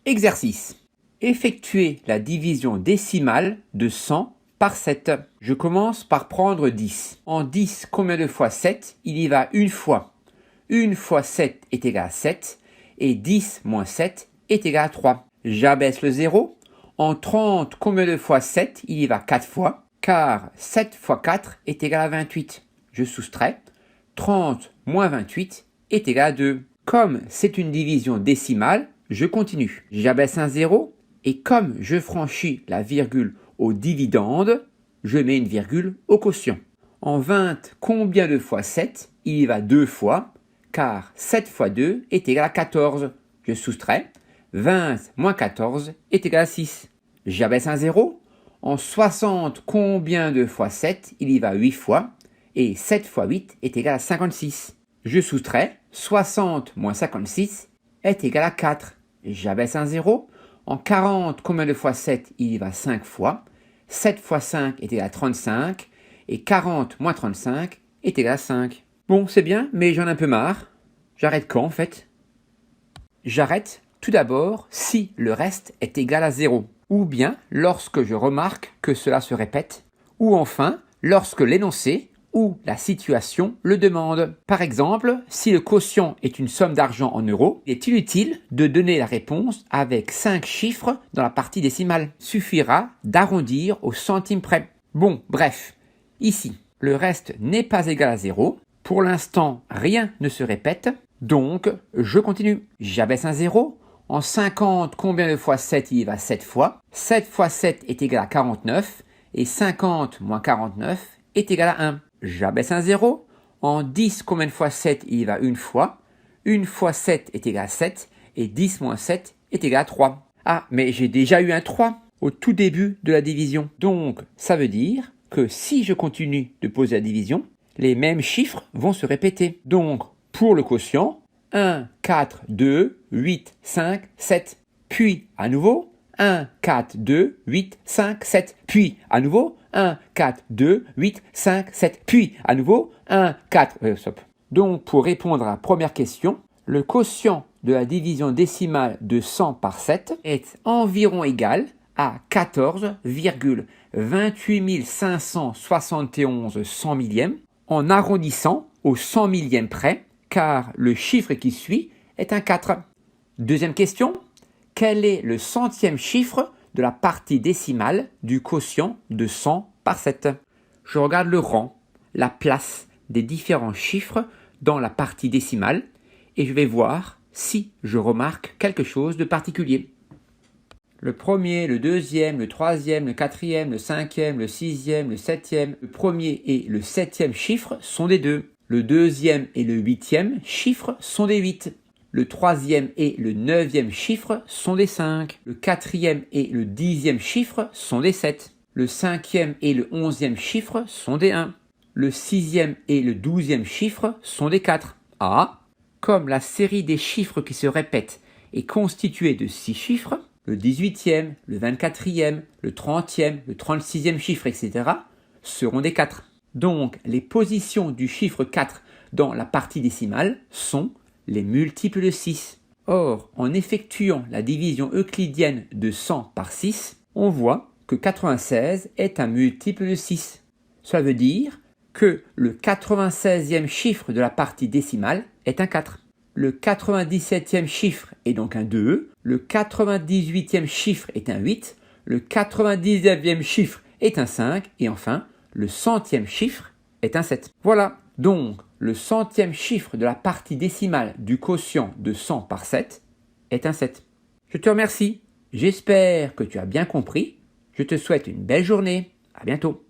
Exercice. Effectuer la division décimale de 100 par 7. Je commence par prendre 10. En 10, combien de fois 7? Il y va une fois. 1 fois 7 est égal à 7. Et 10 moins 7 est égal à 3. J'abaisse le 0. En 30, combien de fois 7? Il y va 4 fois. Car 7 fois 4 est égal à 28. Je soustrais. 30 moins 28 est égal à 2. Comme c'est une division décimale, je continue. J'abaisse un 0 et comme je franchis la virgule au dividende, je mets une virgule au quotient. En 20, combien de fois 7? Il y va 2 fois, car 7 fois 2 est égal à 14. Je soustrais. 20 moins 14 est égal à 6. J'abaisse un 0. En 60, combien de fois 7? Il y va 8 fois, et 7 fois 8 est égal à 56. Je soustrais. 60 moins 56 est égal à 4. J'abaisse un 0. En 40, combien de fois 7? Il y va 5 fois. 7 fois 5 est égal à 35. Et 40 moins 35 est égal à 5. Bon, c'est bien, mais j'en ai un peu marre. J'arrête quand, en fait? J'arrête tout d'abord si le reste est égal à 0. Ou bien lorsque je remarque que cela se répète. Ou enfin, lorsque l'énoncé ou la situation le demande. Par exemple, si le quotient est une somme d'argent en euros, il est inutile de donner la réponse avec 5 chiffres dans la partie décimale. Il suffira d'arrondir au centime près. Bon, bref, ici, le reste n'est pas égal à 0. Pour l'instant, rien ne se répète, donc je continue. J'abaisse un 0. En 50, combien de fois 7? Il y va 7 fois. 7 fois 7 est égal à 49, et 50 moins 49 est égal à 1. J'abaisse un 0. En 10, combien de fois 7? Il y va une fois. 1 fois 7 est égal à 7. Et 10 moins 7 est égal à 3. Ah, mais j'ai déjà eu un 3 au tout début de la division. Donc, ça veut dire que si je continue de poser la division, les mêmes chiffres vont se répéter. Donc, pour le quotient, 1, 4, 2, 8, 5, 7. Puis, à nouveau, 1, 4, 2, 8, 5, 7. Puis, à nouveau, 1, 4, 2, 8, 5, 7. Puis, à nouveau, 1, 4... stop. Donc, pour répondre à la première question, le quotient de la division décimale de 100 par 7 est environ égal à 14,28 571 100 millièmes en arrondissant au 100 millième près, car le chiffre qui suit est un 4. Deuxième question. Quel est le centième chiffre de la partie décimale du quotient de 100 par 7? Je regarde le rang, la place des différents chiffres dans la partie décimale et je vais voir si je remarque quelque chose de particulier. Le premier, le deuxième, le troisième, le quatrième, le cinquième, le sixième, le septième, le premier et le septième chiffre sont des 2. Le deuxième et le huitième chiffre sont des 8. Le troisième et le neuvième chiffre sont des 5. Le quatrième et le dixième chiffre sont des 7. Le cinquième et le onzième chiffre sont des 1. Le sixième et le douzième chiffre sont des 4. Ah, comme la série des chiffres qui se répètent est constituée de 6 chiffres, le 18e, le 24e, le 30e, le 36e chiffre, etc. seront des 4. Donc, les positions du chiffre 4 dans la partie décimale sont les multiples de 6. Or, en effectuant la division euclidienne de 100 par 6, on voit que 96 est un multiple de 6. Cela veut dire que le 96e chiffre de la partie décimale est un 4. Le 97e chiffre est donc un 2, le 98e chiffre est un 8, le 99e chiffre est un 5, et enfin, le 100e chiffre est un 7. Voilà, donc le 100e chiffre de la partie décimale du quotient de 100 par 7 est un 7. Je te remercie, j'espère que tu as bien compris, je te souhaite une belle journée, à bientôt.